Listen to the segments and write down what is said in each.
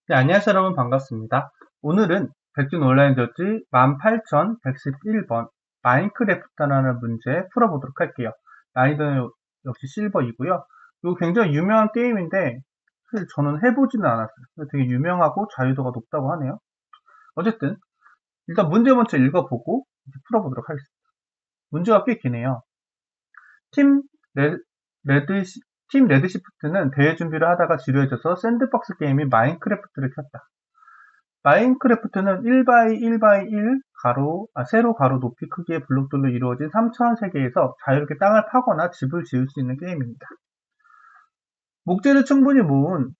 네, 안녕하세요 여러분 반갑습니다. 오늘은 백준 온라인 저지 18111번 마인크래프트라는 문제 풀어보도록 할게요. 난이도는 역시 실버이고요. 이거 굉장히 유명한 게임인데 사실 저는 해보지는 않았어요. 근데 되게 유명하고 자유도가 높다고 하네요. 어쨌든 일단 문제 먼저 읽어보고 이제 풀어보도록 하겠습니다. 문제가 꽤 기네요. 팀 레, 레드 팀 레드시프트는 대회 준비를 하다가 지루해져서 샌드박스 게임인 마인크래프트를 켰다. 마인크래프트는 1x1x1 세로 가로 높이 크기의 블록들로 이루어진 3차원 세계에서 자유롭게 땅을 파거나 집을 지을 수 있는 게임입니다. 목재를 충분히 모은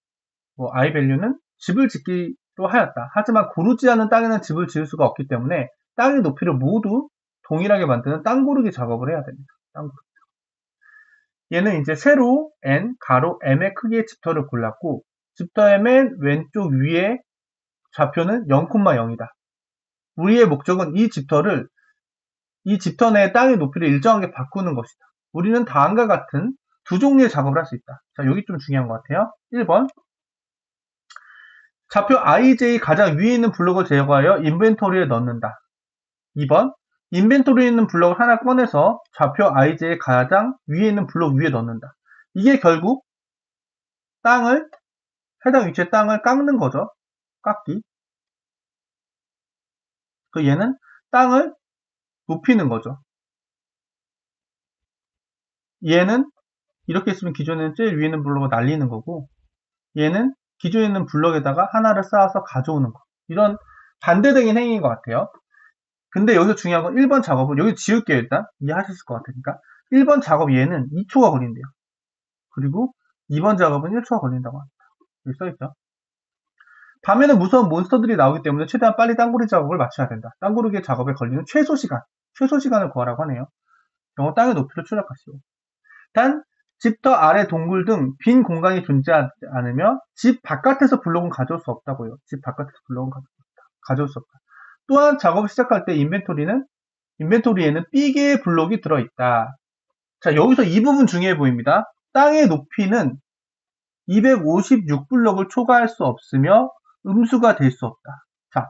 i밸류는 집을 짓기로 하였다. 하지만 고르지 않은 땅에는 집을 지을 수가 없기 때문에 땅의 높이를 모두 동일하게 만드는 땅 고르기 작업을 해야 됩니다. 땅 고르기. 얘는 이제 세로 n, 가로 m의 크기의 집터를 골랐고 집터의 맨 왼쪽 위에 좌표는 0,0이다. 우리의 목적은 이 집터 내의 땅의 높이를 일정하게 바꾸는 것이다. 우리는 다음과 같은 두 종류의 작업을 할 수 있다. 자, 여기 좀 중요한 것 같아요. 1번. 좌표 IJ 가장 위에 있는 블록을 제거하여 인벤토리에 넣는다. 2번. 인벤토리에 있는 블록을 하나 꺼내서 좌표 IJ의 가장 위에 있는 블록 위에 넣는다. 이게 결국 해당 위치의 땅을 깎는 거죠. 깎기. 얘는 땅을 높이는 거죠. 얘는 이렇게 있으면 기존에는 제일 위에 있는 블록을 날리는 거고, 얘는 기존에 있는 블럭에다가 하나를 쌓아서 가져오는 거. 이런 반대되는 행위인 것 같아요. 근데 여기서 중요한 건 1번 작업은, 여기 지울게요, 일단. 이해하셨을 것 같으니까. 1번 작업 얘는 2초가 걸린대요. 그리고 2번 작업은 1초가 걸린다고 합니다. 여기 써있죠. 밤에는 무서운 몬스터들이 나오기 때문에 최대한 빨리 땅고르기 작업을 마쳐야 된다. 땅고르기 작업에 걸리는 최소 시간을 구하라고 하네요. 영어 땅의 높이를 추적하시오. 단, 집터 아래 동굴 등 빈 공간이 존재하지 않으며 집 바깥에서 블록은 가져올 수 없다고요. 집 바깥에서 블록은 가져올 수 없다. 또한 작업을 시작할 때 인벤토리에는 B개의 블록이 들어있다. 자, 여기서 이 부분 중요해 보입니다. 땅의 높이는 256블록을 초과할 수 없으며 음수가 될 수 없다. 자,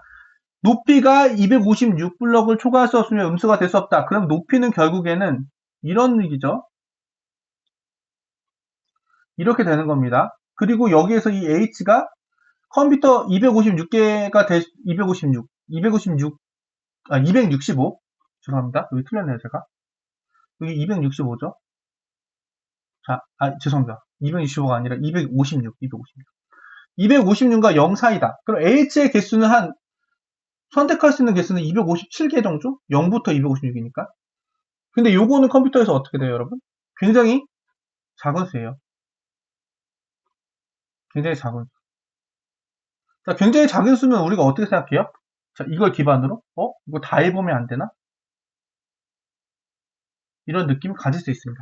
높이가 256블록을 초과할 수 없으며 음수가 될 수 없다. 그럼 높이는 결국에는 이런 얘기죠. 이렇게 되는 겁니다. 그리고 여기에서 이 H가 컴퓨터 256개가 265. 죄송합니다. 여기 틀렸네요, 제가. 여기 265죠. 자, 죄송합니다. 265가 아니라 256. 256과 0 사이다. 그럼 H의 개수는 선택할 수 있는 개수는 257개 정도? 0부터 256이니까. 근데 요거는 컴퓨터에서 어떻게 돼요, 여러분? 굉장히 작은 수예요. 굉장히 작은 수. 자, 굉장히 작은 수는 우리가 어떻게 생각해요? 자, 이걸 기반으로, 이거 다 해보면 안 되나? 이런 느낌을 가질 수 있습니다.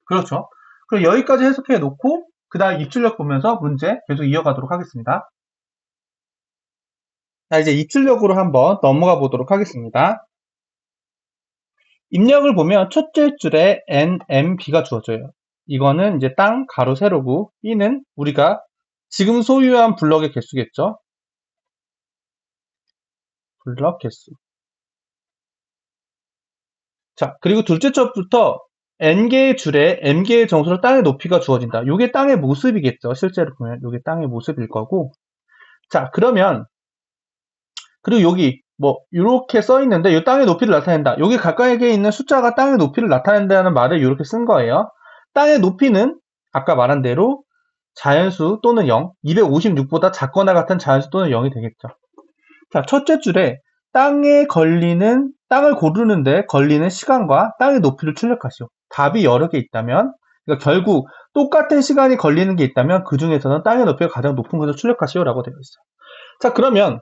그렇죠. 그럼 여기까지 해석해 놓고, 그 다음 입출력 보면서 문제 계속 이어가도록 하겠습니다. 자, 이제 입출력으로 한번 넘어가 보도록 하겠습니다. 입력을 보면 첫째 줄에 N, M, B가 주어져요. 이거는 이제 땅, 가로, 세로고, B는 우리가 지금 소유한 블럭의 개수겠죠. 블럭 개수. 자, 그리고 둘째 쪽부터 n개의 줄에 m개의 정수로 땅의 높이가 주어진다. 이게 땅의 모습이겠죠. 실제로 보면 이게 땅의 모습일 거고. 자, 그러면 그리고 여기 이렇게 써 있는데 이 땅의 높이를 나타낸다. 여기 가까이에 있는 숫자가 땅의 높이를 나타낸다는 말을 이렇게 쓴 거예요. 땅의 높이는 아까 말한 대로 자연수 또는 0, 256보다 작거나 같은 자연수 또는 0이 되겠죠. 자, 첫째 줄에 땅을 고르는데 걸리는 시간과 땅의 높이를 출력하시오. 답이 여러 개 있다면, 그러니까 결국 똑같은 시간이 걸리는 게 있다면 그 중에서는 땅의 높이가 가장 높은 것을 출력하시오라고 되어 있어요. 자, 그러면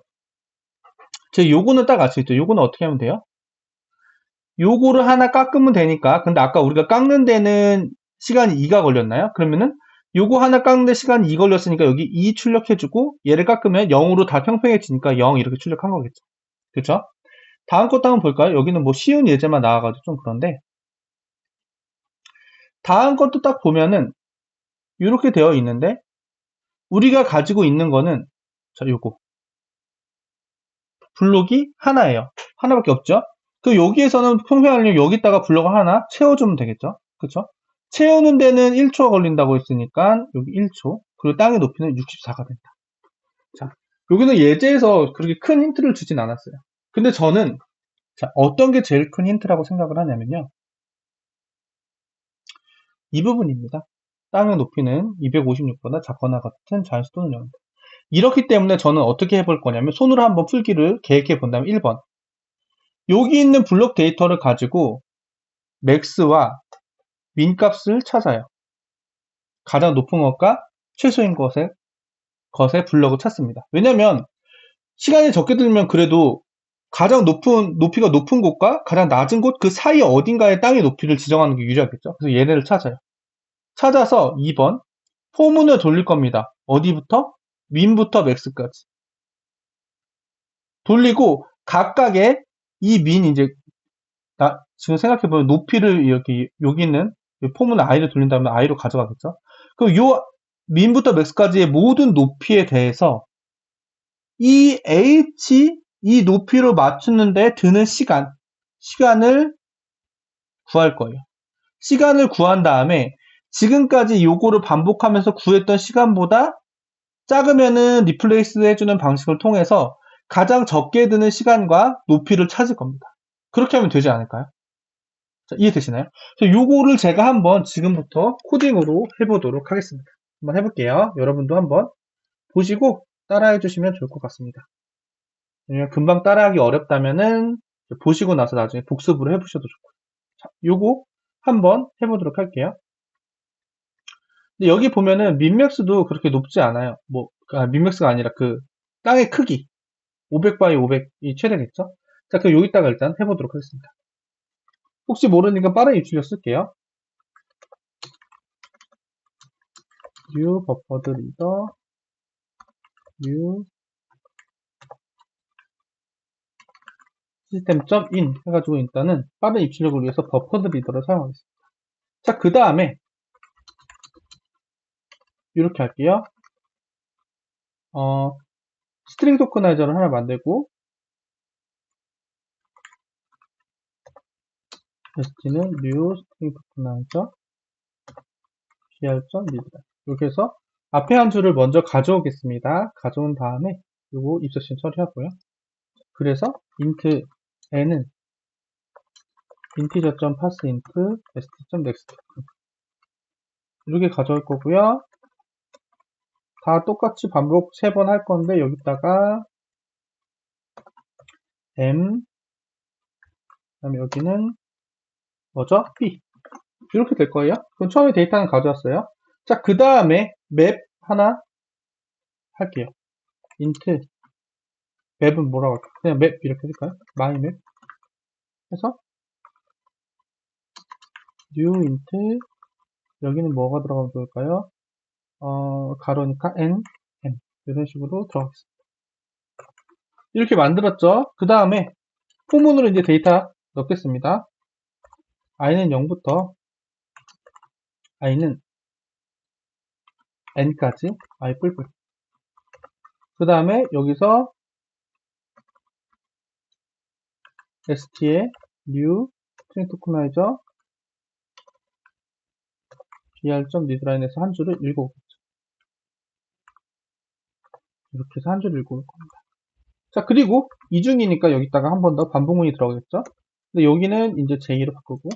제 요거는 딱 알 수 있죠. 요거는 어떻게 하면 돼요? 요거를 하나 깎으면 되니까, 근데 아까 우리가 깎는 데는 시간이 2가 걸렸나요? 그러면은 요거 하나 깎는데 시간이 2 걸렸으니까 여기 2 출력해주고 얘를 깎으면 0으로 다 평평해지니까 0 이렇게 출력한 거겠죠. 그쵸? 다음 것도 한번 볼까요? 여기는 쉬운 예제만 나와가지고 좀 그런데 다음 것도 딱 보면은 이렇게 되어 있는데 우리가 가지고 있는 거는 자, 요거. 블록이 하나예요. 하나밖에 없죠? 그 여기에서는 평행 알림 여기다가 블록을 하나 채워주면 되겠죠? 그쵸? 채우는 데는 1초가 걸린다고 했으니까 여기 1초. 그리고 땅의 높이는 64가 된다. 자, 여기는 예제에서 그렇게 큰 힌트를 주진 않았어요. 근데 저는 자, 어떤 게 제일 큰 힌트라고 생각을 하냐면요. 이 부분입니다. 땅의 높이는 256보다 작거나 같은 자연수 또는 0이다. 이렇기 때문에 저는 어떻게 해볼 거냐면 손으로 한번 풀기를 계획해 본다면 1번. 여기 있는 블록 데이터를 가지고 맥스와 민 값을 찾아요. 가장 높은 것과 최소인 것의 블록을 찾습니다. 왜냐면 시간이 적게 들면 그래도 가장 높이가 높은 곳과 가장 낮은 곳 그 사이 어딘가에 땅의 높이를 지정하는 게 유리하겠죠. 그래서 얘네를 찾아요. 찾아서 2번 포문을 돌릴 겁니다. 어디부터? 민부터 맥스까지. 돌리고 각각의 이 민 이제 지금 생각해보면 높이를 이렇게 여기 있는 포문을 i를 돌린다면 i로 가져가겠죠. 그럼 요 민부터 맥스까지의 모든 높이에 대해서 이 h 이 높이로 맞추는데 드는 시간을 구할 거예요. 시간을 구한 다음에 지금까지 요거를 반복하면서 구했던 시간보다 작으면은 리플레이스 해주는 방식을 통해서 가장 적게 드는 시간과 높이를 찾을 겁니다. 그렇게 하면 되지 않을까요? 자, 이해되시나요? 요거를 제가 한번 지금부터 코딩으로 해보도록 하겠습니다. 한번 해볼게요. 여러분도 한번 보시고 따라해 주시면 좋을 것 같습니다. 왜냐면 금방 따라하기 어렵다면은 보시고 나서 나중에 복습으로 해보셔도 좋고요. 자, 요거 한번 해보도록 할게요. 근데 여기 보면은 민맥스도 그렇게 높지 않아요. 민맥스가 아니라 그 땅의 크기 500 x 500이 최대겠죠? 자, 그럼 여기다가 일단 해보도록 하겠습니다. 혹시 모르니까 빠른 입출력 쓸게요. new buffered reader new system.in 해가지고 일단은 빠른 입출력을 위해서 buffered reader를 사용하겠습니다. 자, 그 다음에 이렇게 할게요. 스트링 토크나이저를 하나 만들고 st는 new string tokenizer br.readline 이렇게 해서 앞에 한 줄을 먼저 가져오겠습니다. 가져온 다음에 요거 입서신 처리하고요. 그래서 int n은 integer.parseInt st.next 이렇게 가져올 거고요. 다 똑같이 반복 3번 할 건데 여기다가 m 그다음에 여기는 뭐죠? b 이렇게 될 거예요. 그럼 처음에 데이터는 가져왔어요. 자, 그 다음에 맵 하나 할게요. int 맵은 뭐라고 할까요? 그냥 맵 이렇게 할까요? myMap 해서 new int 여기는 뭐가 들어가면 좋을까요? 가로니까 n m 이런 식으로 들어가겠습니다. 이렇게 만들었죠. 그 다음에 포문으로 이제 데이터 넣겠습니다. i는 0부터 i는 n까지 i 뿔뿔. 그 다음에 여기서 st의 new string tokenizer br.readline에서 한 줄을 읽어오겠죠. 이렇게 해서 한 줄을 읽어올 겁니다. 자, 그리고 이중이니까 여기다가 한 번 더 반복문이 들어가겠죠. 근데 여기는 이제 J로 바꾸고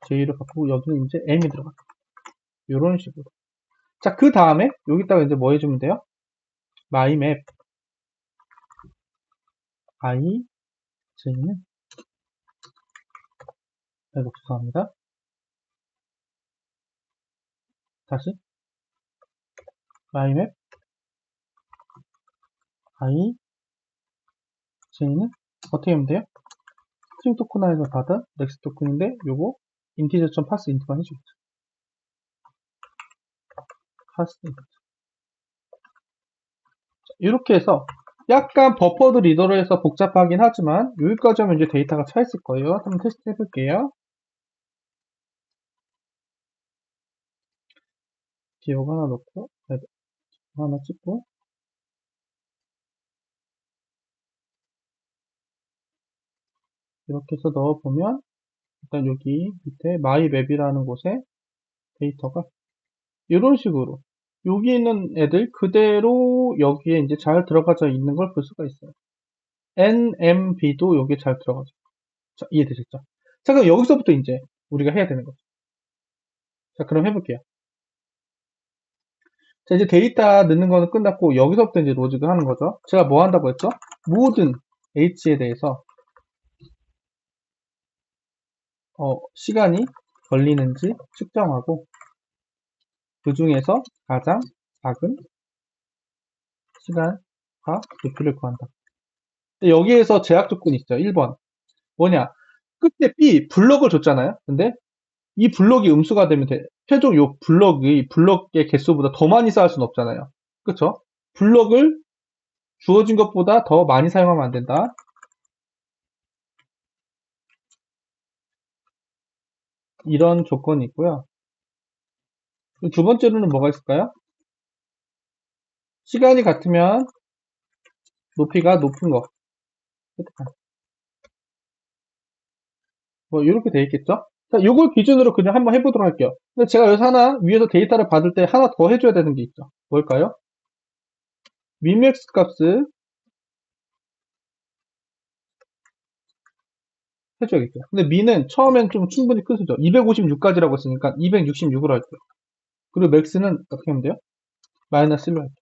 J로 바꾸고 여기는 이제 M이 들어가요. 이런 식으로. 자, 그 다음에 여기다가 이제 뭐 해주면 돼요? myMap i J는 아이고 죄송합니다. 다시 myMap i J는 어떻게 하면 돼요? 스트링 토크나이저 받은 넥스트 토큰인데 요거 integer.parseInt만 해주겠죠. parseInt 이렇게 해서 약간 버퍼드 리더로 해서 복잡하긴 하지만 여기까지 하면 이제 데이터가 차 있을 거예요. 한번 테스트 해볼게요. 기억 하나 넣고, 하나 찍고, 이렇게 해서 넣어보면, 일단 여기 밑에 마이맵이라는 곳에 데이터가 이런 식으로 여기 있는 애들 그대로 여기에 이제 잘 들어가져 있는 걸 볼 수가 있어요. NMB도 여기에 잘 들어가죠. 자, 이해되셨죠? 자, 그럼 여기서부터 이제 우리가 해야 되는 거죠. 자, 그럼 해볼게요. 자, 이제 데이터 넣는 거는 끝났고 여기서부터 이제 로직을 하는 거죠. 제가 뭐 한다고 했죠? 모든 H에 대해서 시간이 걸리는지 측정하고 그 중에서 가장 작은 시간과 높이를 구한다. 근데 여기에서 제약 조건이 있어요. 1번. 뭐냐? 끝에 B 블럭을 줬잖아요. 근데 이 블럭이 음수가 되면 최종 요 블럭의 개수보다 더 많이 쌓을 수는 없잖아요. 그쵸? 블럭을 주어진 것보다 더 많이 사용하면 안 된다. 이런 조건이 있고요. 두 번째로는 뭐가 있을까요? 시간이 같으면 높이가 높은 거. 뭐 이렇게 돼 있겠죠? 자, 요걸 기준으로 그냥 한번 해보도록 할게요. 근데 제가 여기서 하나 위에서 데이터를 받을 때 하나 더 해줘야 되는 게 있죠. 뭘까요? 민맥스 값을 해줘야겠죠. 근데 민은 처음엔 좀 충분히 큰 수죠. 256까지라고 했으니까 266으로 할게요. 그리고 맥스는 어떻게 하면 돼요? 마이너스 1로 할게요.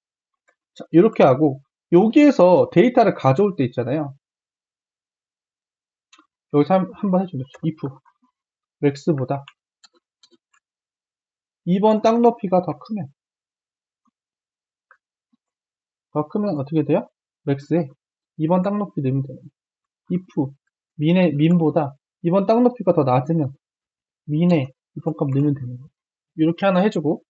자, 이렇게 하고 여기에서 데이터를 가져올 때 있잖아요. 여기서 한번 해주겠죠. if 맥스보다 2번 땅 높이가 더 크면 어떻게 돼요? 맥스에 2번 땅 높이 넣으면 돼요. if 민보다 2번 땅 높이가 더 낮으면 민의 2번 값 넣으면 되는 거예요. 이렇게 하나 해주고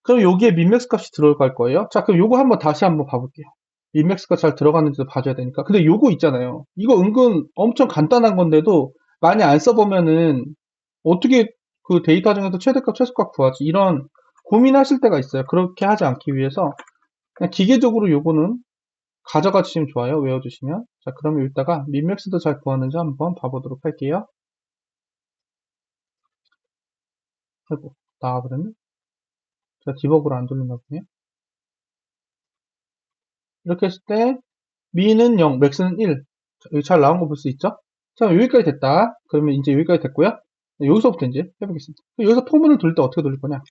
그럼 여기에 민맥스 값이 들어갈 거예요. 자, 그럼 요거 다시 한번 봐볼게요. 민맥스가 잘 들어가는지도 봐줘야 되니까. 근데 요거 있잖아요. 이거 은근 엄청 간단한 건데도 많이 안 써보면은 어떻게 그 데이터 중에서 최대값, 최소값 구하지? 이런 고민하실 때가 있어요. 그렇게 하지 않기 위해서 그냥 기계적으로 요거는 가져가 주시면 좋아요. 외워주시면. 자, 그러면 이따가 민맥스도 잘 구하는지 한번 봐보도록 할게요. 아이고, 나와버렸네. 제가 디버그를 안 돌렸나 보네요. 이렇게 했을 때 미는 0, 맥스는 1. 자, 여기 잘 나온 거 볼 수 있죠? 자, 여기까지 됐다. 그러면 이제 여기까지 됐고요. 여기서부터 이제 해보겠습니다. 여기서 포문을 돌릴 때 어떻게 돌릴 거냐?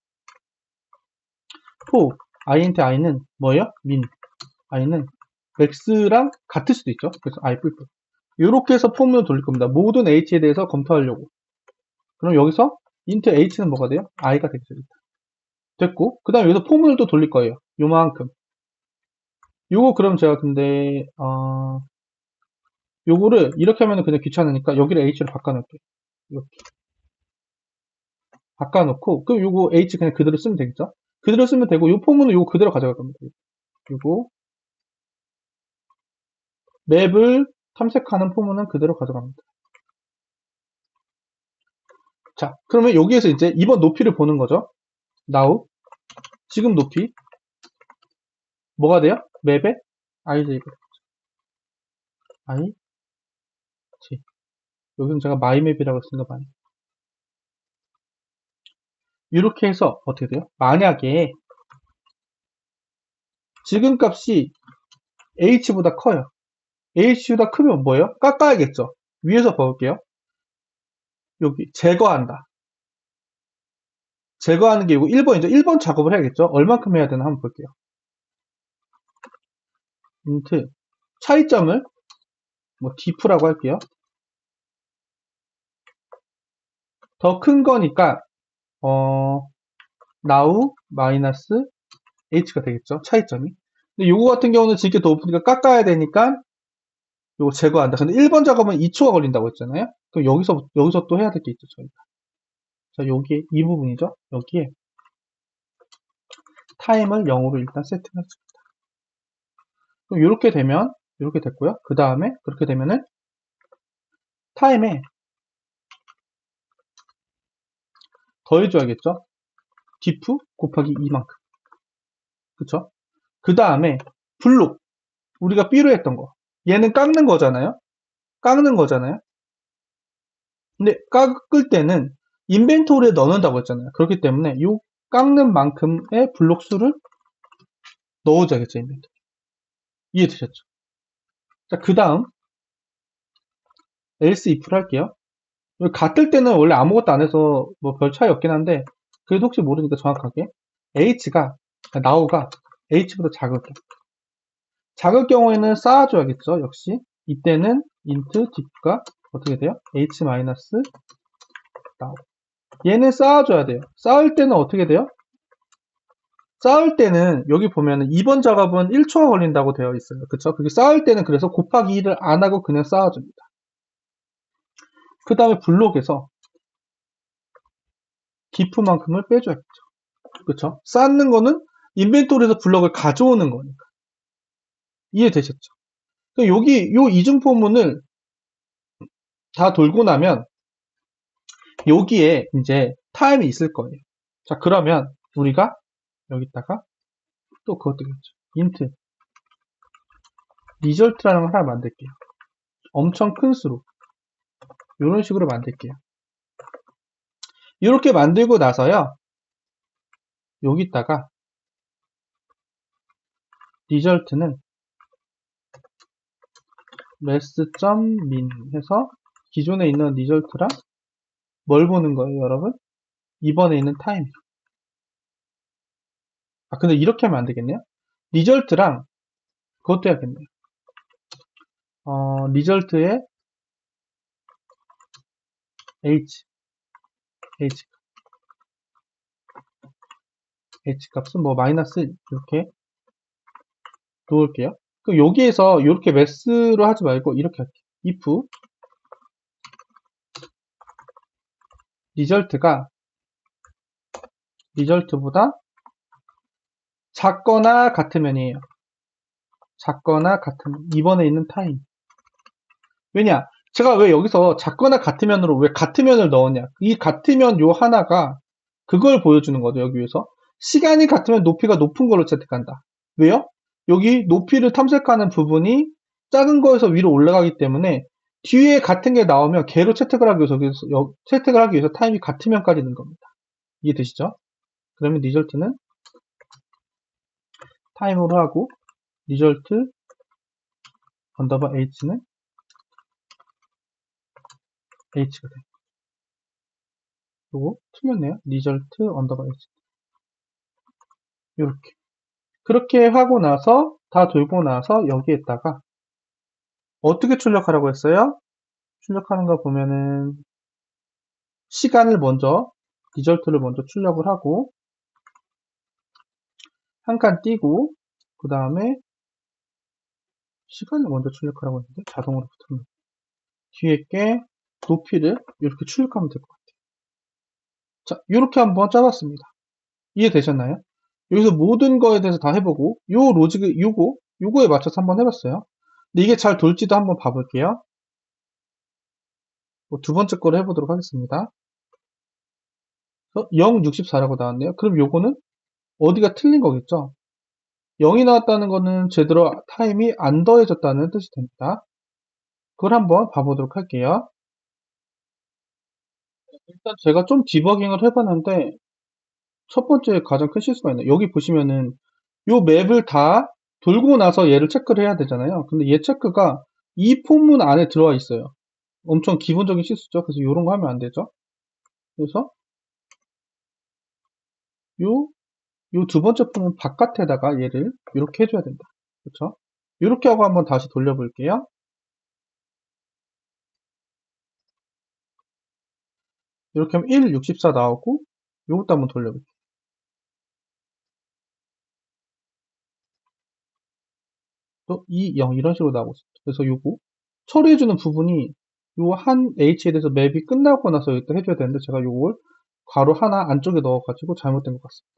i인트 i는 뭐예요? 민. i는 x랑 같을 수도 있죠. 그래서 i 뿔뿔. 이렇게 해서 포문을 돌릴 겁니다. 모든 h에 대해서 검토하려고. 그럼 여기서 int h는 뭐가 돼요? i가 되겠죠. 됐고, 그 다음에 여기서 포문을 또 돌릴 거예요. 요만큼. 요거 그럼 제가 근데 요거를 이렇게 하면 그냥 귀찮으니까 여기를 h로 바꿔놓을게요. 이렇게 바꿔놓고 그럼 요거 h 그냥 그대로 쓰면 되겠죠? 그대로 쓰면 되고 요 포문은 요거 그대로 가져갈 겁니다. 그리고 맵을 탐색하는 포문은 그대로 가져갑니다. 자, 그러면 여기에서 이제 이번 높이를 보는 거죠. now 지금 높이 뭐가 돼요? 맵에 ij가 i j 여기는 제가 my맵이라고 쓴 거 봐요. 이렇게 해서 어떻게 돼요? 만약에 지금 값이 h보다 커요. h보다 크면 뭐예요? 깎아야겠죠. 위에서 볼게요. 여기 제거한다. 제거하는 게 이거 1번이죠. 1번 작업을 해야겠죠. 얼만큼 해야 되나 한번 볼게요. int 차이점을 뭐 diff라고 할게요. 더 큰 거니까 now 마이너스 h가 되겠죠. 차이점이. 근데 요거 같은 경우는 질게 더 높으니까 깎아야 되니까 요거 제거한다. 근데 1번 작업은 2초가 걸린다고 했잖아요. 그럼 여기서 또 해야 될 게 있죠, 저희가. 자, 여기에 이 부분이죠. 여기에 타임을 0으로 일단 세팅했습니다. 그럼 이렇게 됐고요. 그 다음에 그렇게 되면은 타임에 더해줘야겠죠. diff 곱하기 이만큼. 그쵸? 그 다음에 블록. 우리가 B로 했던 거. 얘는 깎는 거잖아요. 깎는 거잖아요. 근데 깎을 때는 인벤토리에 넣는다고 했잖아요. 그렇기 때문에 이 깎는 만큼의 블록 수를 넣어줘야겠죠, 인벤토리. 이해되셨죠? 자, 그 다음 else if를 할게요. 같을 때는 원래 아무것도 안 해서 뭐 별 차이 없긴 한데 그래도 혹시 모르니까 정확하게 h가 now가 h보다 작을 경우에는 쌓아줘야겠죠. 역시 이때는 int diff가 어떻게 돼요? h 마이너스 now. 얘는 쌓아줘야 돼요. 쌓을 때는 어떻게 돼요? 쌓을 때는 여기 보면은 이번 작업은 1초가 걸린다고 되어 있어요. 그쵸? 그게 쌓을 때는 그래서 곱하기 2를 안 하고 그냥 쌓아줍니다. 그 다음에 블록에서 diff만큼을 빼줘야겠죠. 그쵸? 쌓는 거는 인벤토리에서 블럭을 가져오는 거니까. 이해되셨죠? 여기 요 이중포문을 다 돌고 나면 여기에 이제 타임이 있을 거예요. 자, 그러면 우리가 여기다가 또 그것 되겠죠. int result라는 걸 하나 만들게요. 엄청 큰 수로 이런 식으로 만들게요. 이렇게 만들고 나서요. 여기다가 result는 mass.min 해서 기존에 있는 result랑 뭘 보는 거예요, 여러분? 이번에 있는 타임. 아, 근데 이렇게 하면 안 되겠네요. result랑 그것도 해야겠네요. result의 h, h 값은 뭐 마이너스 이렇게 놓을게요. 그럼 여기에서 이렇게 매스로 하지 말고 이렇게 할게요. if result가 result보다 작거나 같으면이에요. 작거나 같으면 이번에 있는 타임. 왜냐? 제가 왜 여기서 작거나 같으면으로 왜 같으면을 넣었냐? 이 같으면 요 하나가 그걸 보여주는 거죠. 여기 위해서 시간이 같으면 높이가 높은 걸로 채택한다. 왜요? 여기 높이를 탐색하는 부분이 작은 거에서 위로 올라가기 때문에 뒤에 같은 게 나오면 걔로 채택을 하기 위해서 채택을 하기 위해서 타임이 같으면까지 넣는 겁니다. 이해되시죠? 그러면 리절트는 타임으로 하고 리절트 언더바 h는 h가 돼요. 요거 틀렸네요. 리절트 언더바 h 이렇게 그렇게 하고 나서 다 돌고 나서 여기에다가 어떻게 출력하라고 했어요? 출력하는 거 보면은 시간을 먼저 리절트를 먼저 출력을 하고 한 칸 띄고 그 다음에 시간을 먼저 출력하라고 했는데 자동으로 붙었네. 뒤에 게 높이를 이렇게 출력하면 될 것 같아요. 자, 이렇게 한번 짜봤습니다. 이해되셨나요? 여기서 모든 거에 대해서 다 해보고 요 로직 요거에 맞춰서 한번 해봤어요. 근데 이게 잘 돌지도 한번 봐볼게요. 두 번째 거를 해보도록 하겠습니다. 0.64라고 나왔네요. 그럼 요거는 어디가 틀린 거겠죠? 0이 나왔다는 거는 제대로 타임이 안 더해졌다는 뜻이 됩니다. 그걸 한번 봐보도록 할게요. 일단 제가 좀 디버깅을 해봤는데 첫 번째 가장 큰 실수가 있네요. 여기 보시면은 요 맵을 다 돌고 나서 얘를 체크를 해야 되잖아요. 근데 얘 체크가 이 포문 안에 들어와 있어요. 엄청 기본적인 실수죠. 그래서 이런 거 하면 안 되죠. 그래서 요 두 번째 포문 바깥에다가 얘를 이렇게 해줘야 된다. 그렇죠? 이렇게 하고 한번 다시 돌려볼게요. 이렇게 하면 1, 64 나오고 요것도 한번 돌려볼게요. 또 2, 0 이런 식으로 나오고 있습니다. 그래서 요거 처리해주는 부분이 요 한 H에 대해서 맵이 끝나고 나서 여기다 해줘야 되는데 제가 요걸 괄호 하나 안쪽에 넣어가지고 잘못된 것 같습니다.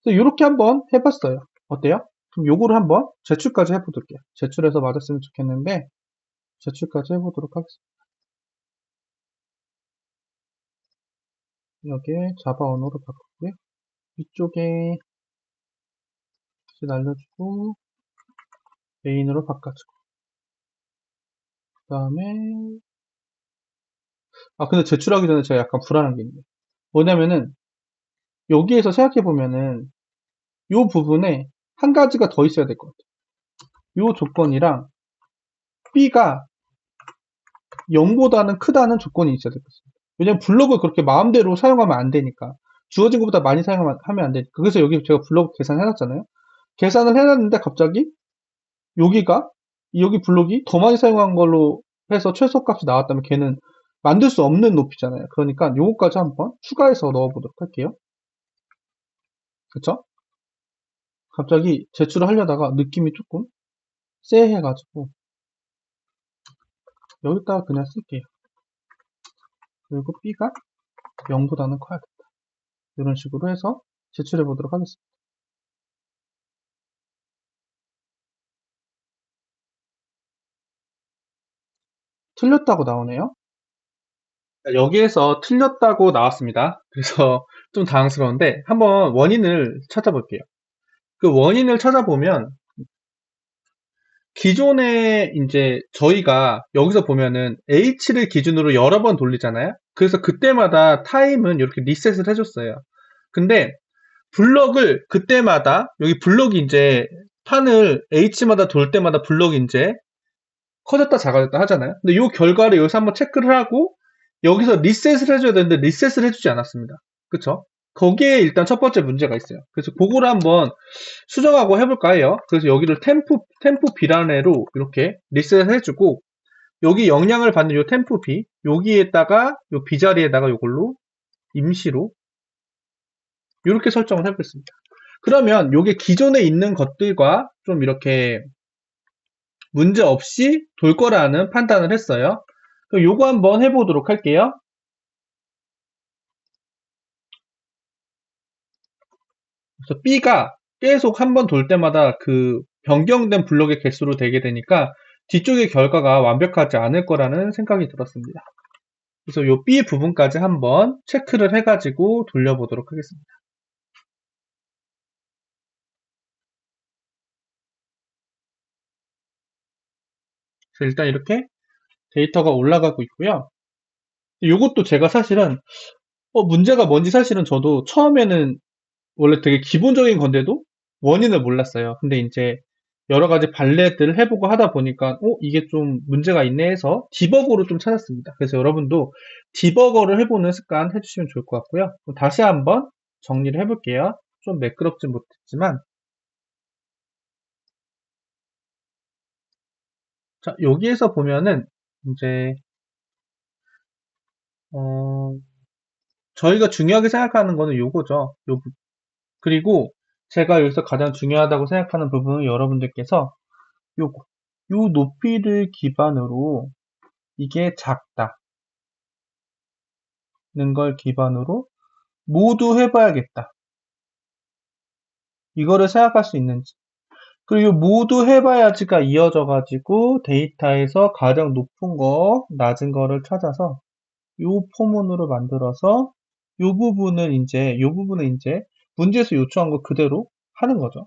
그래서 이렇게 한번 해봤어요. 어때요? 그럼 요거를 한번 제출까지 해보도록 해요. 제출해서 맞았으면 좋겠는데 제출까지 해보도록 하겠습니다. 여기에 자바 언어로 바꾸고요. 위쪽에 다시 날려주고 메인으로 바꿔주고 그 다음에 근데 제출하기 전에 제가 약간 불안한 게 있네요. 뭐냐면은 여기에서 생각해보면은 요 부분에 한 가지가 더 있어야 될 것 같아요. 요 조건이랑 B가 0보다는 크다는 조건이 있어야 될 것 같습니다. 왜냐면 블록을 그렇게 마음대로 사용하면 안 되니까. 주어진 것보다 많이 사용하면 안 되니까. 그래서 여기 제가 블록 계산해놨잖아요. 계산을 해놨는데 갑자기 여기 블록이 더 많이 사용한 걸로 해서 최소값이 나왔다면 걔는 만들 수 없는 높이잖아요. 그러니까 요거까지 한번 추가해서 넣어보도록 할게요. 그쵸? 갑자기 제출을 하려다가 느낌이 조금 쎄해가지고 여기다가 그냥 쓸게요. 그리고 B가 0보다는 커야겠다. 이런 식으로 해서 제출해 보도록 하겠습니다. 틀렸다고 나오네요. 여기에서 틀렸다고 나왔습니다. 그래서 좀 당황스러운데 한번 원인을 찾아볼게요. 그 원인을 찾아보면 기존에 이제 저희가 여기서 보면은 H를 기준으로 여러 번 돌리잖아요. 그래서 그때마다 타임은 이렇게 리셋을 해줬어요. 근데 블럭을 그때마다 여기 블럭이 이제 판을 H마다 돌 때마다 블럭이 이제 커졌다 작아졌다 하잖아요. 근데 이 결과를 여기서 한번 체크를 하고 여기서 리셋을 해줘야 되는데 리셋을 해주지 않았습니다. 그쵸? 거기에 일단 첫 번째 문제가 있어요. 그래서 그거를 한번 수정하고 해볼까 해요. 그래서 여기를 템프 B란에로 이렇게 리셋을 해주고 여기 영향을 받는 요 템프 B 여기에다가 요 B 자리에다가 요걸로 임시로 이렇게 설정을 해보겠습니다. 그러면 요게 기존에 있는 것들과 좀 이렇게 문제 없이 돌 거라는 판단을 했어요. 그럼 요거 한번 해보도록 할게요. 그래서 B가 계속 한 번 돌 때마다 그 변경된 블록의 개수로 되게 되니까 뒤쪽의 결과가 완벽하지 않을 거라는 생각이 들었습니다. 그래서 요 B 부분까지 한번 체크를 해가지고 돌려보도록 하겠습니다. 그래서 일단 이렇게 데이터가 올라가고 있고요. 요것도 제가 사실은 문제가 뭔지 사실은 저도 처음에는 원래 되게 기본적인 건데도 원인을 몰랐어요. 근데 이제 여러 가지 발레들을 해보고 하다 보니까 이게 좀 문제가 있네 해서 디버거로 좀 찾았습니다. 그래서 여러분도 디버거를 해보는 습관 해주시면 좋을 것 같고요. 다시 한번 정리를 해볼게요. 좀 매끄럽진 못했지만 자, 여기에서 보면은 이제 저희가 중요하게 생각하는 거는 요거죠. 그리고 제가 여기서 가장 중요하다고 생각하는 부분은 여러분들께서 요거 요 높이를 기반으로 이게 작다는 걸 기반으로 모두 해봐야겠다. 이거를 생각할 수 있는지. 그리고 모두 해봐야지가 이어져가지고 데이터에서 가장 높은 거, 낮은 거를 찾아서 요 포문으로 만들어서 요 부분은 이제 문제에서 요청한 거 그대로 하는 거죠.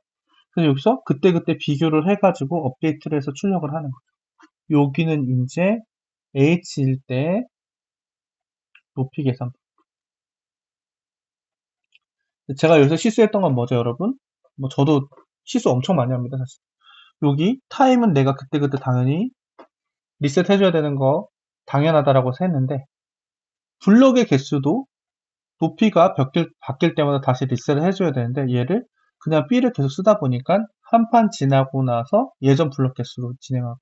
그래서 여기서 그때그때 비교를 해가지고 업데이트를 해서 출력을 하는 거죠. 여기는 이제 H일 때 높이 계산. 제가 여기서 실수했던 건 뭐죠, 여러분? 저도 실수 엄청 많이 합니다, 사실. 여기 타임은 내가 그때그때 당연히 리셋 해줘야 되는 거 당연하다라고 했는데 블록의 개수도 높이가 바뀔 때마다 다시 리셋을 해줘야 되는데 얘를 그냥 B를 계속 쓰다 보니까 한 판 지나고 나서 예전 블록 개수로 진행하고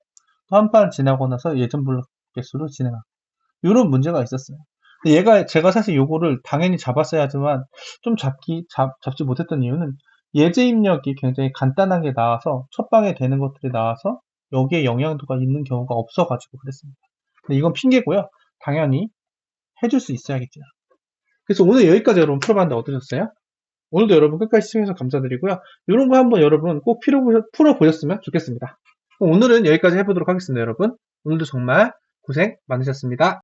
또 한 판 지나고 나서 예전 블록 개수로 진행하고 이런 문제가 있었어요. 제가 사실 요거를 당연히 잡았어야지만 좀 잡지 못했던 이유는 예제 입력이 굉장히 간단하게 나와서 첫 방에 되는 것들이 나와서 여기에 영향도가 있는 경우가 없어가지고 그랬습니다. 근데 이건 핑계고요. 당연히 해줄 수 있어야겠죠. 그래서 오늘 여기까지 여러분 풀어봤는데 어떠셨어요? 오늘도 여러분 끝까지 시청해주셔서 감사드리고요. 이런 거 한번 여러분 꼭 풀어보셨으면 좋겠습니다. 오늘은 여기까지 해보도록 하겠습니다, 여러분. 오늘도 정말 고생 많으셨습니다.